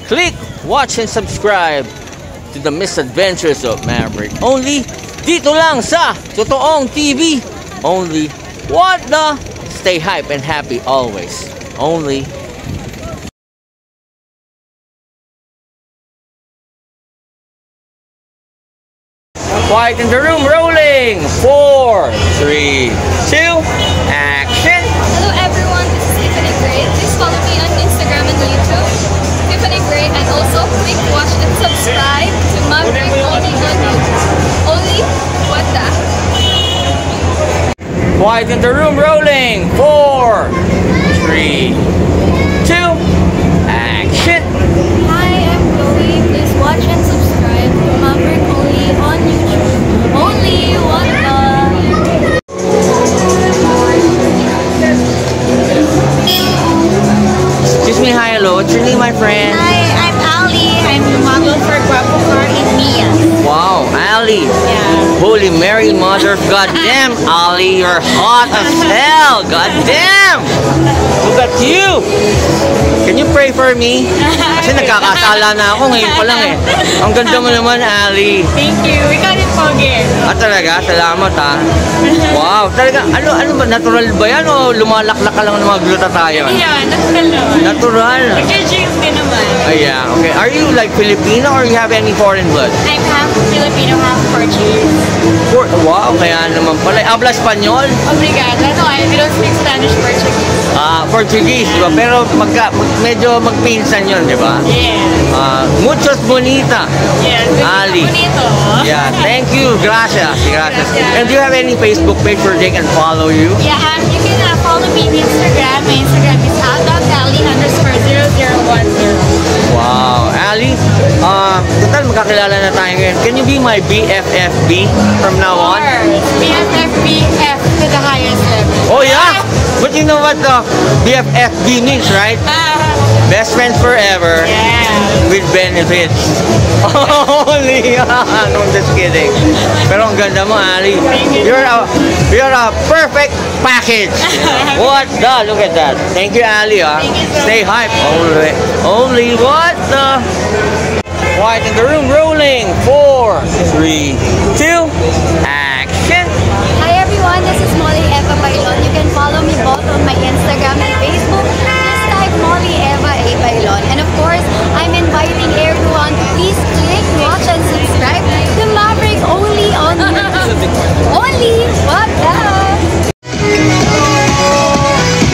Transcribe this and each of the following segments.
Click, watch, and subscribe to the misadventures of Maverick. Only dito lang sa Totoong TV. Only what the? Stay hype and happy always. Only. Quiet in the room, rolling. 4, 3, 2, action. Hello everyone, this is Tiffany Gray. Please follow me on Instagram and YouTube, Tiffany Gray, and also click watch and subscribe to Maverick only on YouTube. Only what the? Quiet in the room, rolling. 4, 3, 2, action. Hi, I'm Chloe. Please watch and subscribe to Maverick only on YouTube. Only what the? Excuse me, hi, hello. What's your name, my friend? Hi, I'm Ali. I'm the model for Guapo Car in Mia. Wow, Ali. Yeah. Holy Mary, Mother of God damn, Ali, you're hot as hell. God damn. Look at you. Can you pray for me? Kasi nagkakasala na ako ngayon pa lang eh. Ang ganda mo naman, Ali. Thank you. We got it again. Talaga? Salamat ha. Wow, talaga. Ano ba? Natural ba yan o lumalaklak ka lang ng mga glutathione? Yeah, natural naman. Natural. Nag-gym din naman. Yeah, okay. Are you like Filipino or you have any foreign blood? I'm half Filipino, half Portuguese. Wow, kaya naman pala. Habla Espanyol? Obrigada. No, we don't speak Spanish, Portuguese. Portuguese, diba? Pero medyo magpinsan yun, di ba? Yeah. Muchos bonita. Yes. Ali. Bonito. Yeah, thank you. Gracias. Gracias. And do you have any Facebook page where they can follow you? Yeah, you can follow me on Instagram. My Instagram is @ali_0010. Wow. Ali, total magkakilala na tayo ngayon. Can you be my BFFB from now on? BFFBF to the highest level. Oh yeah? But you know what the BFFB means, right? Best friends forever. Yeah. With benefits. Only. No, I'm just kidding. Pero ang ganda mo, Ali. You're a perfect package. What the? Look at that. Thank you, Ali. Stay hype. Only what the? Quiet in the room, rolling. 4, 3, 2, action. Hi everyone, this is Molly Eva Bailon. You can follow me both on my Instagram and Facebook. Just type Molly Eva A. Bailon. And of course, I'm inviting everyone to please click, watch, and subscribe to Maverick only on YouTube. Only what the?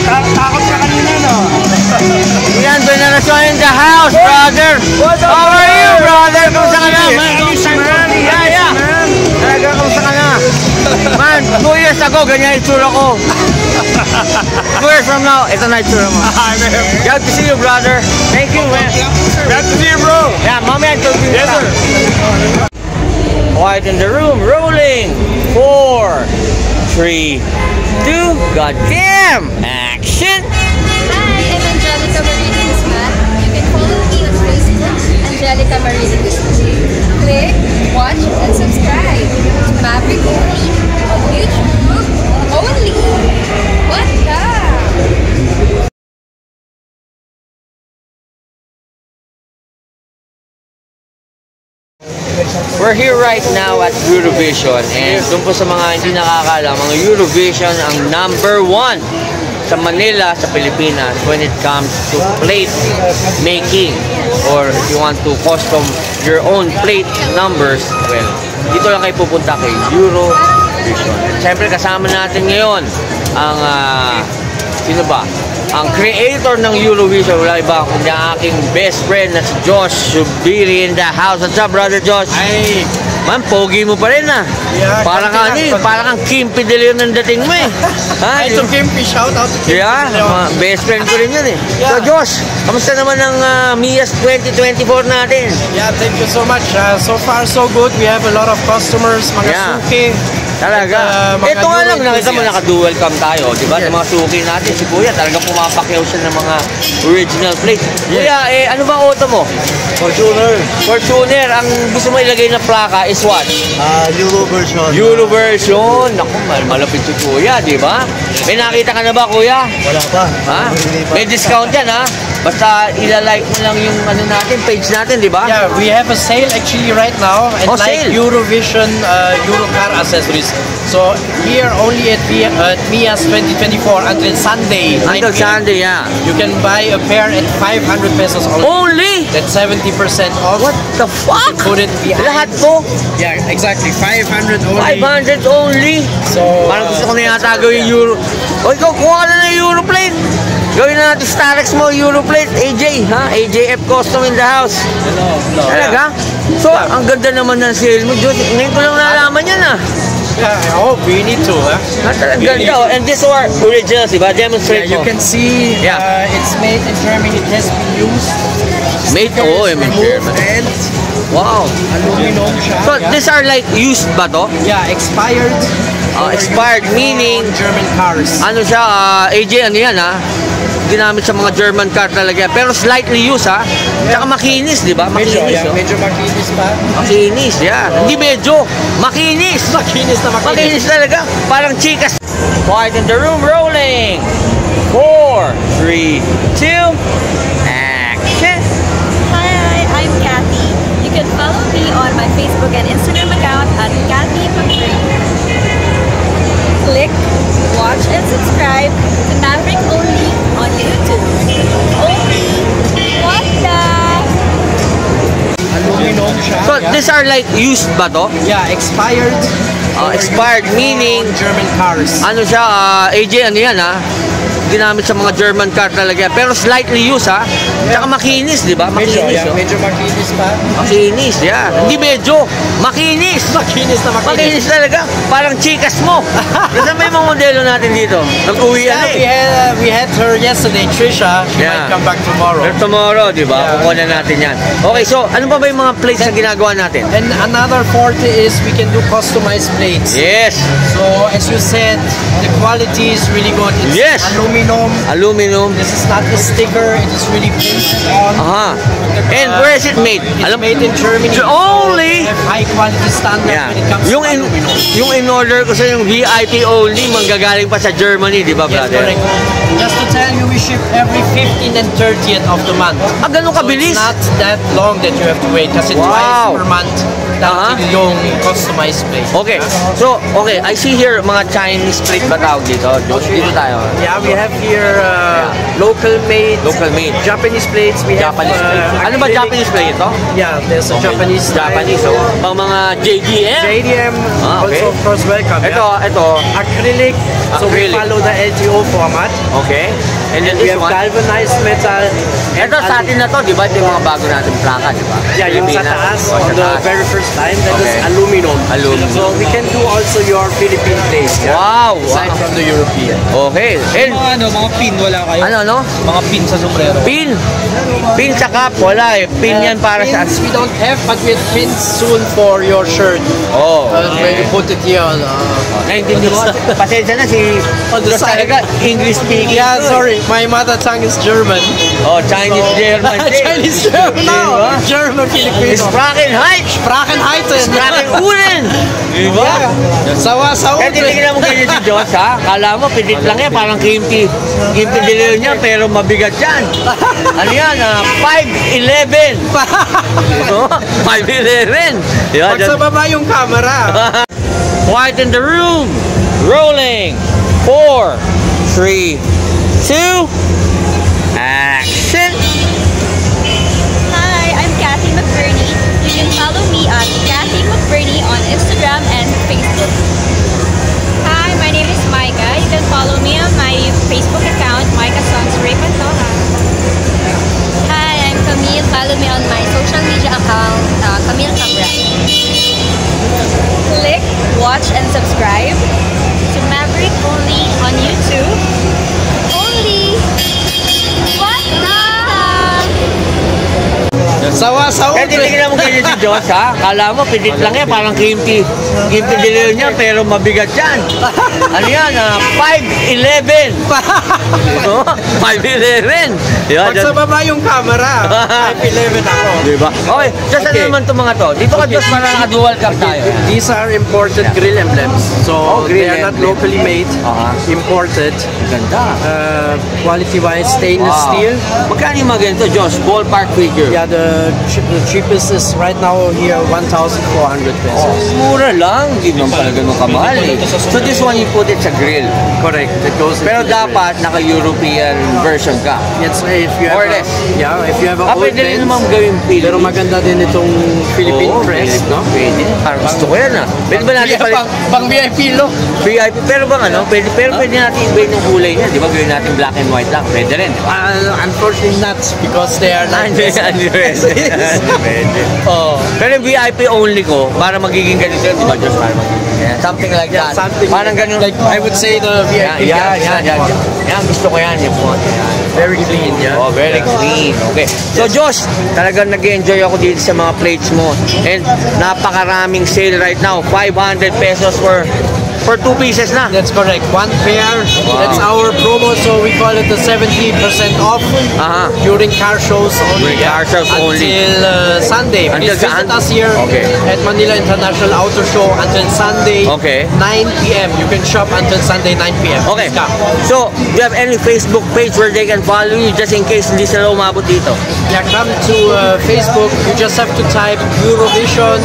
Takot ka kanina, no? Yan, Veneracion in the house, brother. How are you, brother? Kamusta ka na? Yeah. Talaga, kamusta ka na? Man, 2 years ago, ganyan itsura ko. 2 years from now, ito na itsura mo. Glad to see you, brother. Thank you, man. Glad to see you, bro. Yeah, mamaya, Yes, sir. Quiet in the room, rolling. 4, 3, 2, goddamn, action. Hi, I'm Angelica Marie Guzman. You can follow me on Facebook, Angelica Marie Guzman. Click, watch, and subscribe to Maverick only on YouTube. Only what the? We're here right now at Eurovision, and doon po sa mga hindi nakakaalam, ang Eurovision ang #1 sa Manila, sa Pilipinas when it comes to plate making, or if you want to custom your own plate numbers, well, dito lang kayo pupunta kay Eurovision. Siyempre kasama natin ngayon ang sino ba? Ang creator ng Eurovision, wala iba kundi ang aking best friend na si Josh Subiri in the house. What's up, brother Josh? Ay, Man, pogi mo pa rin ah. Yeah, parang kang Kimpi De Leon ng dating mo eh. Ha? Ay, to Kimpi, shout out to Kimpi. Yeah, best friend ko rin yun eh. Yeah. So Josh, kamusta naman ang Mia's 2024 natin? Yeah, thank you so much. So far, so good. We have a lot of customers, mga suki. Talaga. Mga Ito nga lang, Euro nakita mo enthusiasts. naka-dual cam tayo, di ba? Yes. Sa mga suki natin, si Kuya, talagang pumapakyaw siya ng mga original plate. Kuya, ano ba auto mo? Fortuner. Fortuner, ang gusto mo ilagay na plaka is what? Euro version. Euro version. Naku, malapit si Kuya, di ba? May nakita ka na ba, kuya? Wala pa. Ha? May discount yan, ha? Basta ilalike mo lang yung ano natin, page natin, di ba? Yeah, we have a sale actually right now, and Oh, like sale. Eurovision Eurocar accessories. So here only at Mia's 2024 until Sunday. 9 Until p.m. Sunday, yeah. You can buy a pair at 500 pesos only. Only? That's 70% off. What the fuck? Put it behind. Lahat po? Yeah, exactly. 500 only. 500 only? So, Parang gusto ko na yata gawin Euro. O ikaw, kuha ka na ng Europlate. Gawin na natin Starex mo, Europlate, AJ, ha? AJF Custom in the house. Hello. Talaga? So, ang ganda naman ng sale mo, Diyos. Ngayon ko lang nalaman yan, ah. Yeah, I hope we need to. Talagang ganda, oh. And these are originals, diba? Demonstrate Yeah, you mo. can see Yeah. it's made in Germany. It has been used. Made, oh, in Removed Germany. and Wow. aluminum siya. So, these are like used ba to? Yeah, expired. Expired, meaning, German cars. ano siya, AJ, ano yan, ha? Ginamit sa mga German car talaga. Pero slightly used, ha? Tsaka makinis, di ba? Medyo, Makinis, yeah, oh. medyo makinis pa. Makinis, yeah. Hindi medyo, makinis. Makinis na makinis. Makinis talaga. Parang chikas. Quiet in the room, rolling. 4, 3, 2, action. Hi, I'm Kathy. You can follow me on my Facebook and Instagram account at Kathy McBurney. Click, watch, and subscribe to Maverick Only on YouTube. Only, what the? Aluminum siya. So, yeah. these are like used ba to? Yeah, expired. Expired, meaning, German cars. ano siya, AJ, ano yan, ha? Ginamit sa mga German car talaga. Pero slightly used, ha? Tsaka makinis, di ba? Medyo, Makinis, yeah, oh. medyo makinis pa. Makinis, yeah. Hindi medyo, makinis. Makinis na makinis. Makinis talaga. Parang chikas mo. Kasi may mga modelo natin dito. Nag-uwi yan, Yeah, eh. we had her yesterday, Trisha. She Yeah. might come back tomorrow. Pero tomorrow, di ba? Yeah. Kukuha na natin yan. Okay, so, ano pa ba yung mga plates na ginagawa natin? And another forte is we can do customized plates. Yes. So as you said, the quality is really good. It's Yes. aluminum. Aluminum. This is not a sticker. It is really printed on. Aha. And where is it made? It's Alam made in Germany. Only. We have high quality standard Yeah. when it comes Yung to in, aluminum. yung in order ko sa yung VIP only, manggagaling pa sa Germany, di ba, Yes, brother? correct. Just to tell you, we ship every 15th and 30th of the month. Ah, ganun So kabilis? it's not that long that you have to wait kasi Wow. twice per month Aha. yung customized plate. Okay. So, okay, I see here mga Chinese plate ba tawag dito? Dito tayo. Yeah, we have here local made, Local made. Japanese plates. We Japanese have plate. Ano ba acrylic- Japanese plate ito? Yeah, there's a Japanese style. Japanese, oh. Pang mga JDM. JDM Ah, okay. also of course welcome. Ito, ito. Acrylic, so we Acrylic. follow the LTO format. Okay. And then We this have one. galvanized metal. and Ito sa atin na to, di ba? Ito yung mga bago natin plaka, di ba? Yeah, yung sa Pilipinas. taas, Oh, on sa the taas. very first time, that is Okay. aluminum. Aluminum. So we can do also your Philippine plate. Yeah? Wow! Aside Wow. from the European. Okay. And, Mga pin wala kayo? ano? Mga pin sa sombrero. Pin. Pin sa cap, wala eh. Pin yan para sa... Pins we don't have, but we have pins soon for your shirt. Oh, When you put it here. naintindihan mo. Pasensya na si... On the side. Talaga, English speaking. Yeah, sorry, my mother tongue is German. Oh, Chinese German. din. Chinese German Di ba? now. German Filipino. Sprachenheit. Sprachenheiten. Sprachenuren. Di ba? Sawa-sawa. Kaya titignan mo ganyan si Diyos, ha? Kala mo, pilit lang yan. Parang kimpi. Kimpi dilero niya, pero mabigat yan. Ano yan? 5'11". Oh, 5'11". Di ba? Pag sa baba yung camera. Quiet in the room. Rolling. 4, 3, 2, action. Hi, I'm Kathy McBurney. You can follow me at Kathy McBurney on Instagram and Facebook. Hi, my name is Micah. You can follow me on my Facebook account, Micah Sons Ray Pantoja. Hi, I'm Camille. Follow me on my social media account, Camille Cabra. Click, watch, and subscribe to Maverick Only on YouTube. Only. What the? Sawa-sawa. Kaya titignan mo ganyan si Diyos, ha? Kala mo, pilit lang yan, parang kimpi deliver niya, pero mabigat yan. Ano yan, 5'11". Oo, 5'11". Diba? Pag sa baba yung camera, 5'11 ako. Diba? Okay, just ano naman itong mga to? Dito ka Diyos, parang naka-dual cam tayo. These are imported grill emblems. So grill they are not emblem. locally made, imported. Ganda. Quality-wise, stainless steel. Magkano yung mga ganito, Diyos? Ballpark figure. Yeah, the cheapest is right now here 1,400 pesos. Mura lang, hindi naman pala ganun kamahal eh. So this one you put it sa grill. Correct. It goes Pero into the dapat naka-European version ka. grill. Yes, if you have Or less. if you have a old Pwede rin Benz, naman gawin Philippine. pero maganda din itong Philippine press, no? Pwede. Parang gusto ko yan ah. Pwede ba natin Pang VIP look. VIP? Pero bang ano? Pero pwede natin iba yung kulay niya. Di ba gawin natin black and white lang? Pwede rin. Unfortunately not because they are not. Pwede. Oh. Pero yung VIP only ko, para magiging ganito yun, di ba Diyos? Para magiging something like Yeah, that. something Parang ganun. like I would say the VIP. Yan, gusto ko yan. Yung font. Yan. Very clean, yeah. Oh, very clean. Okay. So, Josh, talagang nag-enjoy ako dito sa mga plates mo. And napakaraming sale right now. 500 pesos for 2 pieces na. That's correct. One pair. That's our promo, so we call it the 70% off during car shows only. During car shows only. Until Sunday. Please visit us here at Manila International Auto Show until Sunday 9 p.m. You can shop until Sunday 9 p.m. Okay. So, do you have any Facebook page where they can follow you just in case hindi sila umabot dito? Yeah, come to Facebook. You just have to type Eurovision.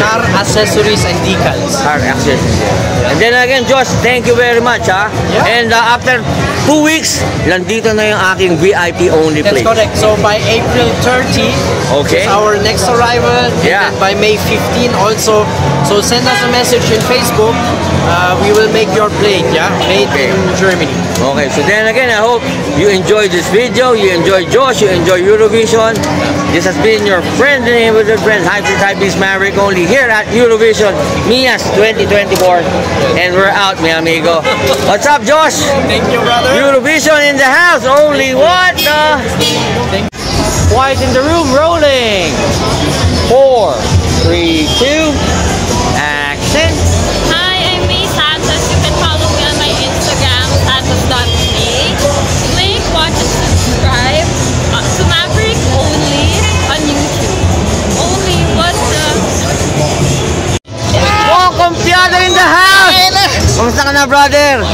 Car accessories and decals. Car accessories. And then again, Josh, thank you very much, ha? Yeah. And after 2 weeks, nandito na yung aking VIP only That's place. correct. So by April 30, is our next arrival. Yeah. And then by May 15 also. So send us a message in Facebook. We will make your plate, yeah? Made in Germany. Okay, so then again, I hope you enjoyed this video, you enjoyed Josh, you enjoyed Eurovision. This has been your friend, the neighborhood friend, Hypebeast Maverick, only here at Eurovision Mias 2024. And we're out, mi amigo. What's up, Josh? Thank you, brother. Eurovision in the house, only what the? Quiet in the room, rolling. 4, 3, 2, action. Hi, I'm May Santos. You can follow me on my Instagram, santos.may. Click, watch, and subscribe to Maverick only on YouTube. Only what the... Welcome, Piada in the house! Kamusta ka na, brother?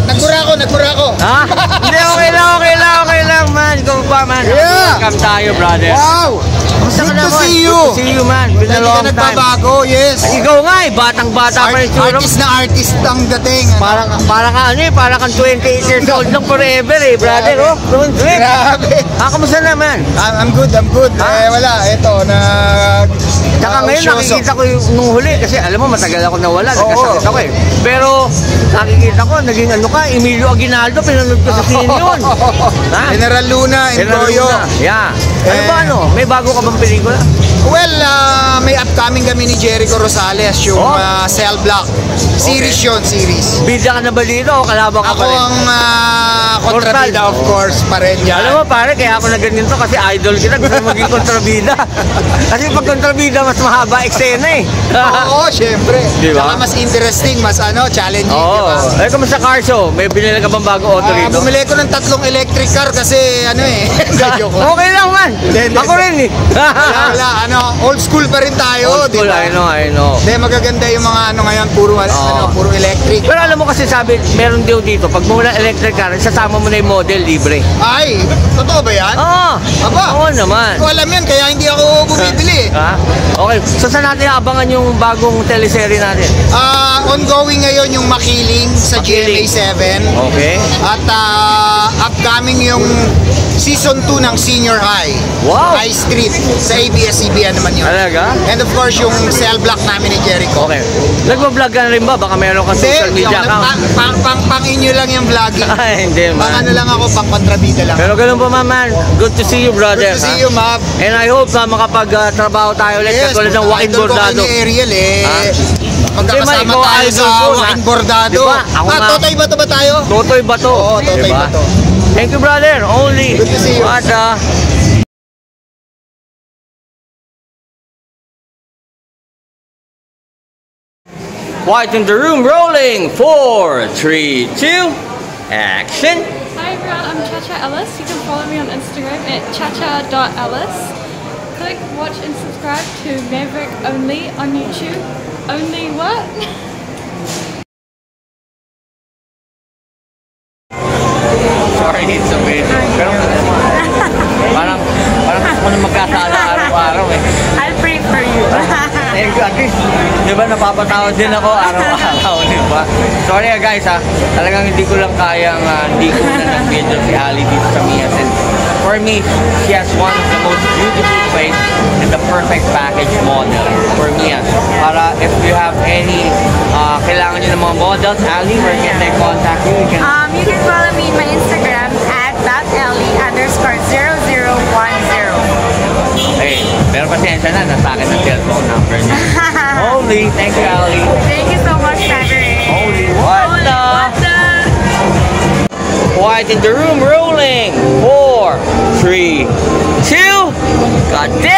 Nagkura ko. Ha? Hindi, okay lang, man. Ikaw ba, man? Yeah. Welcome tayo, brother. Wow! Kamusta ka Good na, to boy? see you. Good to see you, man. Been a Hindi long ka time. nagbabago, yes. Ikaw nga eh, batang-bata pa rin tsura mo. Artist na artist ang dating. Parang ka ano eh, parang kang 28 years old lang forever eh, brother. Oh, don't trip. Grabe. Kamusta naman? I'm good. Wala, eto, Tsaka ngayon nakikita ko yung nung huli kasi alam mo matagal ako nawala, nagkasakit ako eh. Pero nakikita ko naging ano ka, Emilio Aguinaldo, pinanood ko sa scene yun. Ha? General Luna, Endoyo. Yeah. Ano ba ano? May bago ka bang pelikula? Well, may upcoming kami ni Jericho Rosales, yung Cell Block. Series yun, series. Bida ka na ba dito o kalaban ka Ako pa rin? ang kontrabida, of course, pa rin yan. Alam mo pare, kaya ako na ganito kasi idol kita, gusto maging kontrabida. Kasi pag kontrabida, mas mahaba eksena eh. Oo, syempre. Diba? Saka mas interesting, mas challenging, Oo. diba? Eh, kamusta car show? May binili ka bang bago auto rito? Bumili ko ng 3 electric car kasi joke lang. Okay lang man. Hindi. Ako rin eh. Wala, old school pa rin tayo, Old school, diba? I know. Hindi, magaganda yung mga ngayon, puro electric. Pero alam mo kasi sabi, meron din dito, pag mula electric car, sasama mo na yung model, libre. Ay, totoo ba yan? Oo. Aba. Oo naman. Ko alam yan, kaya hindi ako bumibili. Ha? Okay. So saan natin abangan yung bagong teleserye natin? Ongoing ngayon yung Makiling sa Makiling. GMA7. Okay. At upcoming yung Season 2 ng Senior High. Wow. High Street. Sa ABS-CBN naman yun. Talaga? And of course, yung Cell Block namin ni Jericho. Okay. Nagbablog ka na rin ba? Baka meron kang social media account. Pang-inyo lang yung vlogging. Ay, hindi Pang man. ano lang ako, pang kontrabida lang. Pero ganun pa man. Good to see you, brother. Good to see you, Mab. And I hope na makapag-trabaho tayo ulit katulad ng Joaquin idol ko Bordado. kay Ariel eh. Ha? Magkakasama Hindi, ikaw tayo idol sa ko, Joaquin Bordado. Diba? Ako nga. Totoy ba ba tayo? Totoy ba to? Oo, Totoy Diba? ba to? Thank you, brother. Only. Good to see you. What Quiet in the room, rolling. 4, 3, 2, action. Hi everyone, I'm Chacha Ellis. You can follow me on Instagram at chacha.ellis. Click, watch and subscribe to Maverick Only on YouTube. Only what? Sorry, it's a bit. Pero parang gusto ko na magkasala araw-araw eh. I'll pray for you. Thank you, at least, di ba napapatawad din ako araw-araw, di ba? Sorry guys talagang hindi ko lang kayang hindi ko na nag-video si Ali dito sa Mia's. And for me, she has one of the most beautiful face and the perfect package model for Mia's. Para if you have any, kailangan nyo ng mga models, Ali, where can they contact you? You can follow me on my Instagram at @ellie_0010. Hey, pero pasensya na, nasa akin ang cellphone number niya. Holy, thank you, Ali. Thank you so much, Maverick. Holy, what the? Quiet in the room, rolling. 4, 3, 2, God damn.